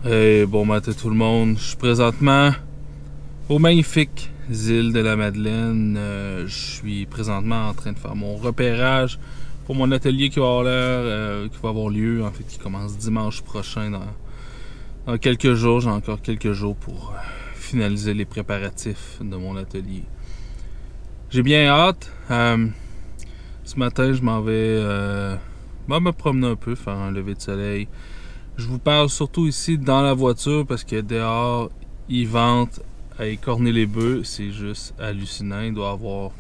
Hey, bon matin tout le monde. Je suis présentement aux magnifiques îles de la Madeleine. Je suis présentement en train de faire mon repérage pour mon atelier qui va avoir lieu, en fait, qui commence dimanche prochain dans quelques jours. J'ai encore quelques jours pour finaliser les préparatifs de mon atelier. J'ai bien hâte. Ce matin, je m'en vais me promener un peu, faire un lever de soleil. Je vous parle surtout ici dans la voiture parce que dehors, ils ventent à écorner les bœufs. C'est juste hallucinant. Il doit y avoir,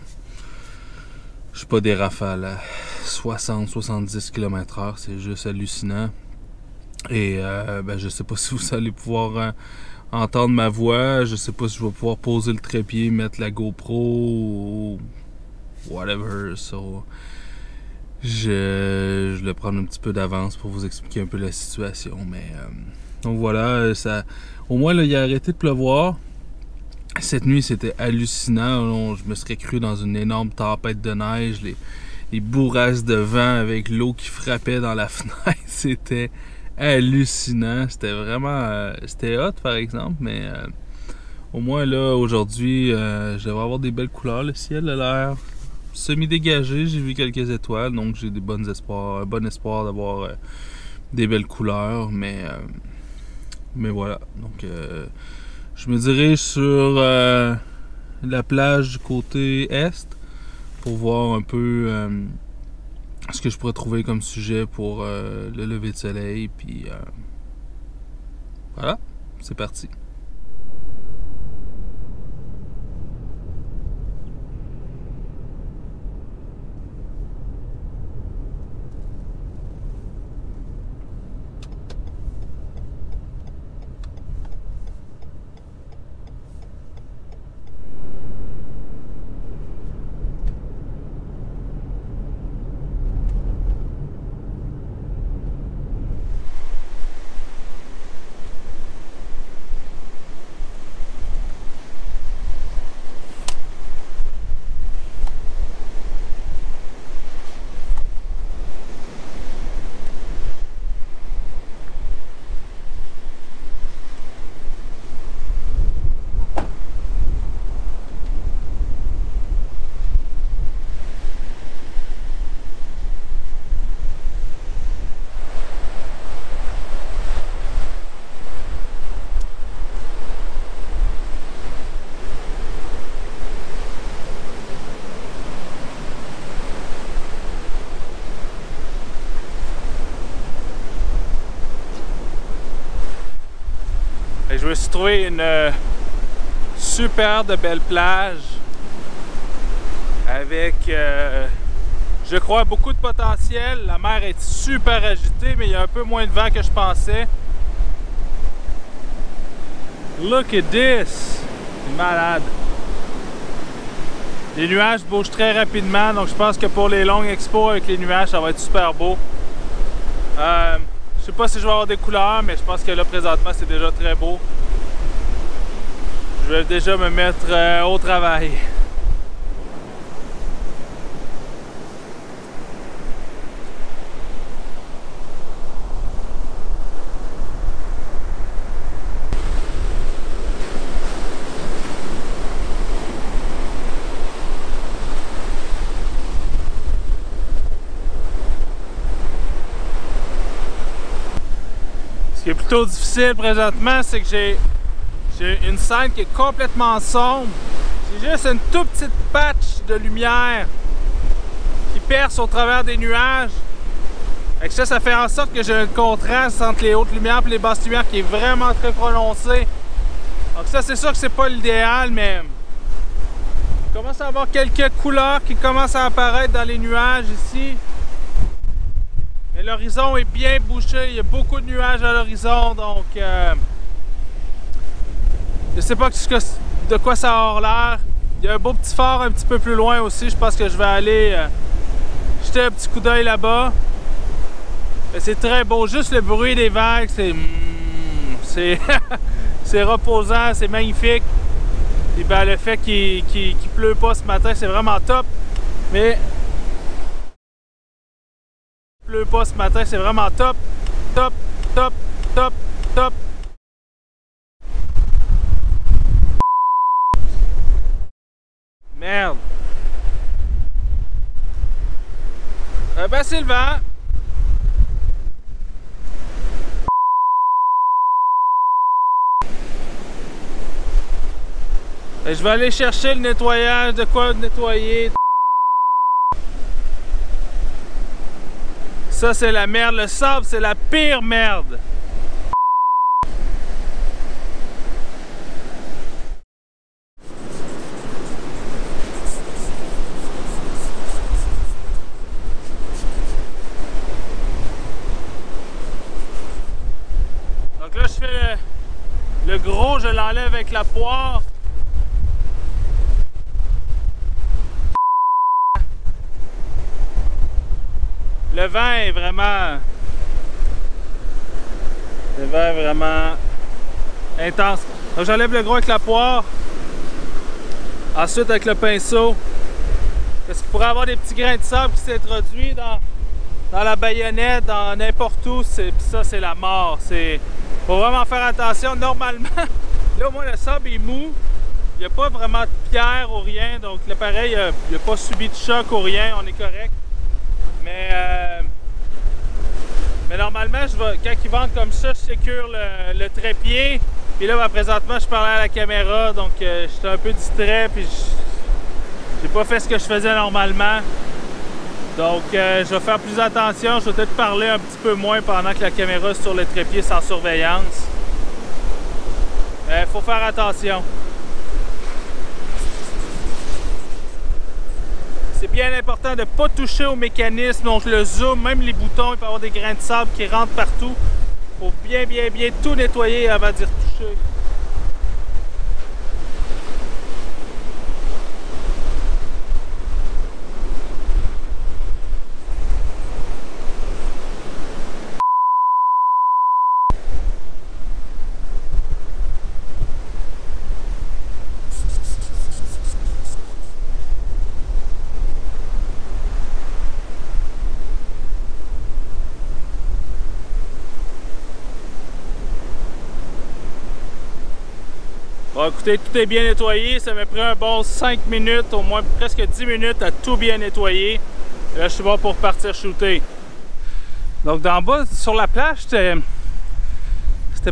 je sais pas, des rafales à 60-70 km/h. C'est juste hallucinant. Et je sais pas si vous allez pouvoir entendre ma voix. Je sais pas si je vais pouvoir poser le trépied, mettre la GoPro ou whatever. So, je vais prendre un petit peu d'avance pour vous expliquer un peu la situation. Mais donc voilà, au moins là, il a arrêté de pleuvoir. Cette nuit, c'était hallucinant. Je me serais cru dans une énorme tempête de neige. Les bourrasques de vent avec l'eau qui frappait dans la fenêtre. C'était hallucinant. C'était vraiment... c'était hot, par exemple. Mais au moins, là, aujourd'hui, je devrais avoir des belles couleurs. Le ciel a l'air semi-dégagé. J'ai vu quelques étoiles. Donc, j'ai un bon espoir d'avoir des belles couleurs. Mais voilà. Donc... je me dirige sur la plage du côté est pour voir un peu ce que je pourrais trouver comme sujet pour le lever de soleil. Puis voilà, c'est parti. Je me suis trouvé une super de belle plage avec, je crois, beaucoup de potentiel. La mer est super agitée, mais il y a un peu moins de vent que je pensais. Look at this! C'est malade! Les nuages bougent très rapidement, donc je pense que pour les longues expos avec les nuages, ça va être super beau. Je sais pas si je vais avoir des couleurs, mais je pense que là, présentement, c'est déjà très beau. Je vais déjà me mettre au travail. Ce qui est plutôt difficile présentement, c'est que j'ai une scène qui est complètement sombre. J'ai juste une toute petite patch de lumière qui perce au travers des nuages. Et ça fait en sorte que j'ai un contraste entre les hautes lumières et les basses lumières qui est vraiment très prononcé. Donc ça, c'est sûr que c'est pas l'idéal, mais je commence à avoir quelques couleurs qui commencent à apparaître dans les nuages ici. Mais l'horizon est bien bouché, il y a beaucoup de nuages à l'horizon, donc je sais pas de quoi ça a l'air. Il y a un beau petit phare un petit peu plus loin aussi, je pense que je vais aller jeter un petit coup d'œil là-bas. C'est très beau, juste le bruit des vagues, c'est reposant, c'est magnifique. Et ben, le fait qu'il pleut pas ce matin, c'est vraiment top. Mais pleut pas ce matin, c'est vraiment top, top, top, top, top. ben Sylvain. Et je vais aller chercher le nettoyage, de quoi nettoyer. Ça c'est la merde, le sable c'est la pire merde. Donc là je fais le gros, je l'enlève avec la poire. Le vent est vraiment intense. Donc j'enlève le gros avec la poire. Ensuite avec le pinceau. Parce qu'il pourrait y avoir des petits grains de sable qui s'introduisent dans la baïonnette, dans n'importe où. Ça c'est la mort. Faut vraiment faire attention. Normalement, là au moins le sable est mou. Il n'y a pas vraiment de pierre ou rien. Donc l'appareil il n'a pas subi de choc ou rien. On est correct. Mais normalement, quand ils vendent comme ça, je sécure le trépied. Puis là, présentement, je parlais à la caméra, donc j'étais un peu distrait. Puis j'ai pas fait ce que je faisais normalement. Donc, je vais faire plus attention. Je vais peut-être parler un petit peu moins pendant que la caméra est sur le trépied sans surveillance. Faut faire attention. C'est bien important de ne pas toucher au mécanisme, donc le zoom, même les boutons, il peut y avoir des grains de sable qui rentrent partout. Il faut bien tout nettoyer avant d'y retoucher. Bon, écoutez, tout est bien nettoyé. Ça m'a pris un bon 5 minutes, au moins presque 10 minutes à tout bien nettoyer. Et là, je suis bon pour partir shooter. Donc, d'en bas, sur la plage, c'était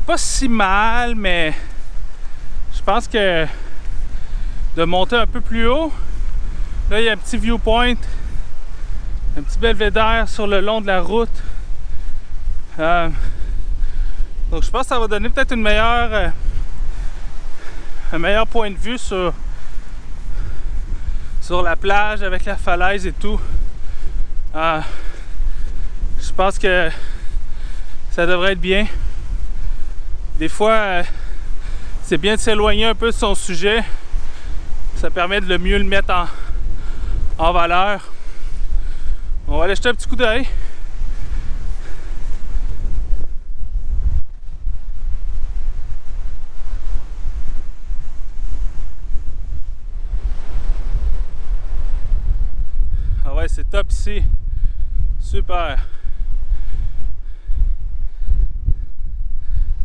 pas si mal, mais je pense que de monter un peu plus haut, là, il y a un petit viewpoint, un petit belvédère sur le long de la route. Donc, je pense que ça va donner peut-être un meilleur point de vue sur la plage avec la falaise et tout. Je pense que ça devrait être bien. Des fois, c'est bien de s'éloigner un peu de son sujet. Ça permet de mieux le mettre en valeur. On va aller jeter un petit coup d'œil. Ah ouais, c'est top ici. Super.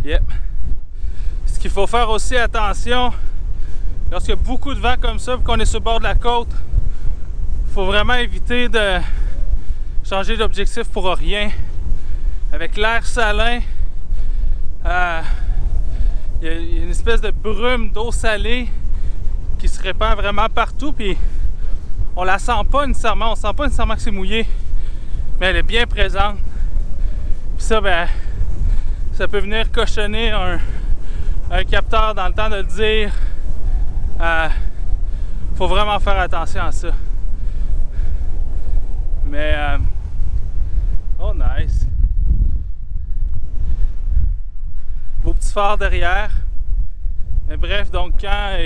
Yep. Ce qu'il faut faire aussi attention, lorsqu'il y a beaucoup de vent comme ça, vu qu'on est sur le bord de la côte, il faut vraiment éviter de changer d'objectif pour rien. Avec l'air salin, il y a une espèce de brume d'eau salée qui se répand vraiment partout, puis on la sent pas nécessairement, on sent pas nécessairement que c'est mouillé, mais elle est bien présente. Puis ça, ben, ça peut venir cochonner un capteur dans le temps de le dire. Faut vraiment faire attention à ça. Mais oh nice. Beau petit phare derrière. Mais bref, donc quand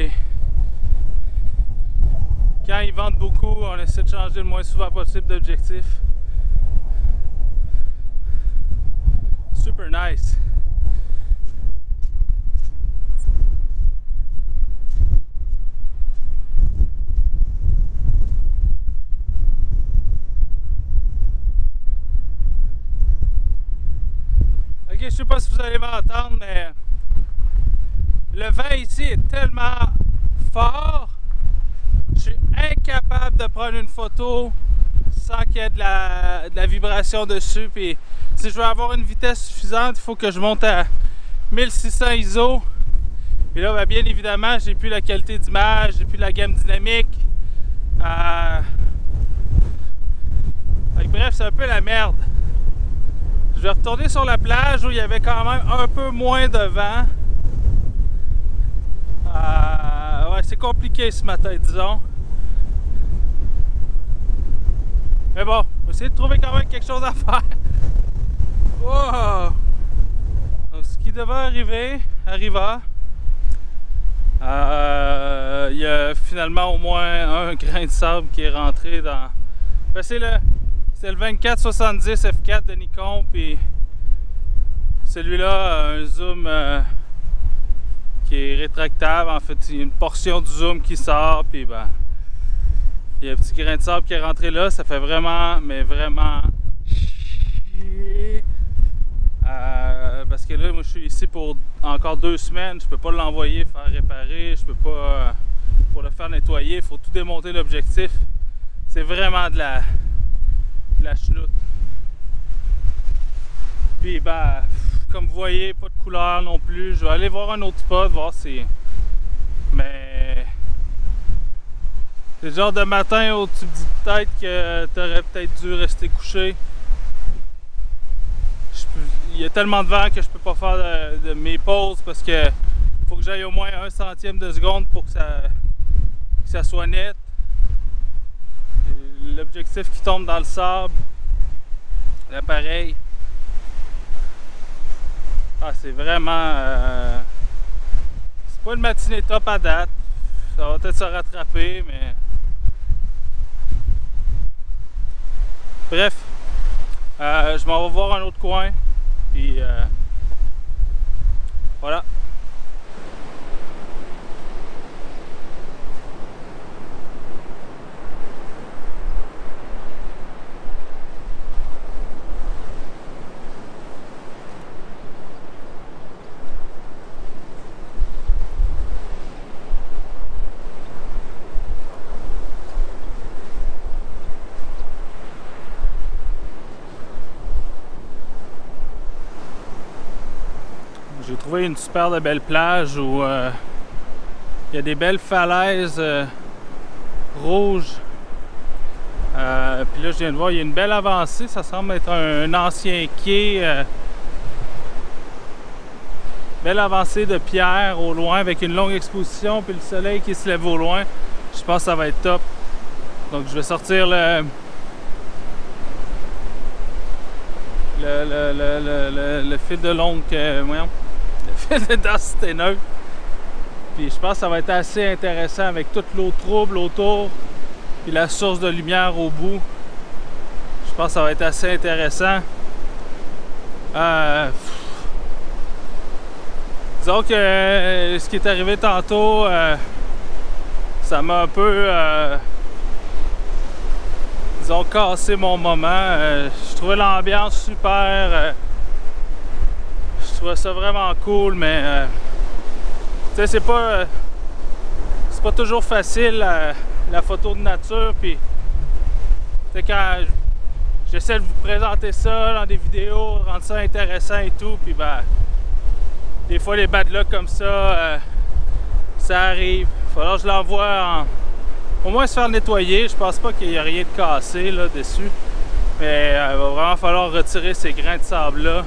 ils vendent beaucoup, on essaie de changer le moins souvent possible d'objectif. Super nice. Ok, je sais pas si vous allez m'entendre, mais le vent ici est tellement fort, je suis incapable de prendre une photo sans qu'il y ait de la vibration dessus. Puis si je veux avoir une vitesse suffisante, il faut que je monte à 1600 ISO. Et là, ben, bien évidemment, j'ai plus la qualité d'image, j'ai plus la gamme dynamique. Bref, c'est un peu la merde. Je vais retourner sur la plage où il y avait quand même un peu moins de vent. Ouais, c'est compliqué ce matin, disons. Mais bon, on va essayer de trouver quand même quelque chose à faire. Wow! Donc, ce qui devait arriver, arriva. Il y a finalement au moins un grain de sable qui est rentré dans... Ben, c'est le 2470 F4 de Nikon, puis celui-là a un zoom qui est rétractable. En fait, il y a une portion du zoom qui sort, puis ben, il y a un petit grain de sable qui est rentré là. Ça fait vraiment, mais vraiment chier. Parce que là, moi, je suis ici pour encore 2 semaines. Je peux pas l'envoyer faire réparer. Je peux pas pour le faire nettoyer. Il faut tout démonter l'objectif. C'est vraiment de la chenoute. Puis ben, comme vous voyez, pas de couleur non plus. Je vais aller voir un autre spot, voir si... Mais... c'est le genre de matin où tu te dis peut-être que t'aurais peut-être dû rester couché. Il y a tellement de vent que je peux pas faire de mes pauses parce que faut que j'aille au moins 1 centième de seconde pour que ça soit net. L'objectif qui tombe dans le sable, l'appareil. C'est vraiment... c'est pas une matinée top à date. Ça va peut-être se rattraper, mais... Bref, je m'en vais voir un autre coin. Puis voilà. J'ai trouvé une super de belle plage où il y a des belles falaises rouges. Puis là, je viens de voir, il y a une belle avancée. Ça semble être un ancien quai. Belle avancée de pierre au loin avec une longue exposition. Puis le soleil qui se lève au loin. Je pense que ça va être top. Donc, je vais sortir le fil de longue. Voyons. Le fil de danse neutre. Puis je pense que ça va être assez intéressant avec toute l'eau trouble autour. Puis la source de lumière au bout. Je pense que ça va être assez intéressant. Disons que ce qui est arrivé tantôt, ça m'a un peu, disons, cassé mon moment. Je trouvais l'ambiance super. Je trouvais ça vraiment cool, mais tu sais, c'est pas toujours facile la photo de nature. Puis, tu sais, quand j'essaie de vous présenter ça dans des vidéos, rendre ça intéressant et tout, puis ben, des fois les bad luck comme ça, ça arrive. Il va falloir que je l'envoie au moins se faire nettoyer. Je pense pas qu'il y a rien de cassé là dessus, mais il va vraiment falloir retirer ces grains de sable là.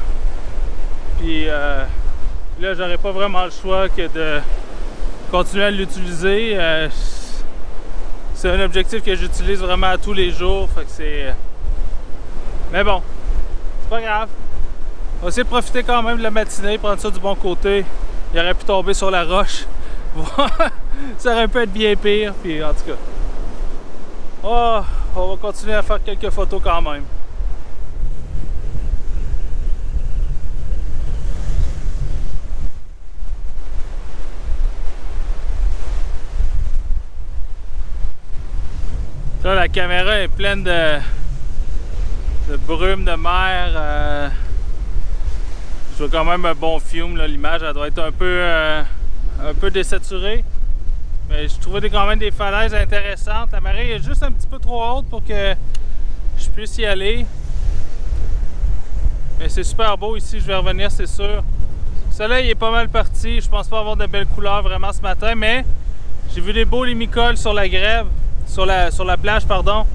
Puis là, j'aurais pas vraiment le choix que de continuer à l'utiliser. C'est un objectif que j'utilise vraiment à tous les jours. Fait que c'est... Mais bon, c'est pas grave. On va essayer de profiter quand même de la matinée, prendre ça du bon côté. Il aurait pu tomber sur la roche. Ça aurait pu être bien pire. Puis en tout cas, oh, on va continuer à faire quelques photos quand même. Là, la caméra est pleine de brume de mer. Je vois quand même un bon fume. L'image elle doit être un peu désaturée. Mais je trouvais quand même des falaises intéressantes. La marée est juste un petit peu trop haute pour que je je puisse y aller. Mais c'est super beau ici, je vais revenir, c'est sûr. Le soleil est pas mal parti, je pense pas avoir de belles couleurs vraiment ce matin, mais j'ai vu des beaux limicoles sur la grève, sur la plage, pardon.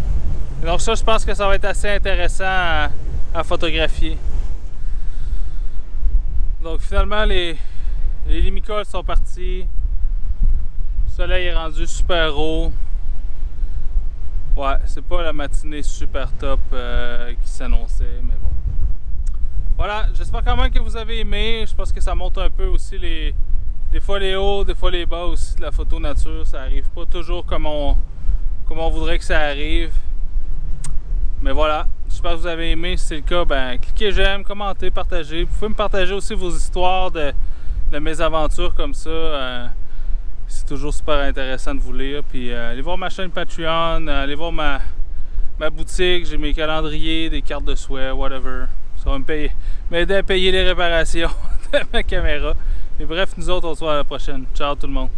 Et donc ça, je pense que ça va être assez intéressant à photographier. Donc finalement, les limicoles sont partis. Le soleil est rendu super haut. Ouais, c'est pas la matinée super top qui s'annonçait, mais bon. Voilà, j'espère quand même que vous avez aimé. Je pense que ça montre un peu aussi des fois les hauts, des fois les bas aussi de la photo nature. Ça arrive pas toujours comme on voudrait que ça arrive. Mais voilà, j'espère que vous avez aimé. Si c'est le cas, ben cliquez j'aime, commentez, partagez. Vous pouvez me partager aussi vos histoires de mes aventures comme ça. C'est toujours super intéressant de vous lire. Puis allez voir ma chaîne Patreon, allez voir ma boutique. J'ai mes calendriers, des cartes de souhait, whatever. Ça va m'aider à payer les réparations de ma caméra. Mais bref, nous autres, on se voit à la prochaine. Ciao tout le monde.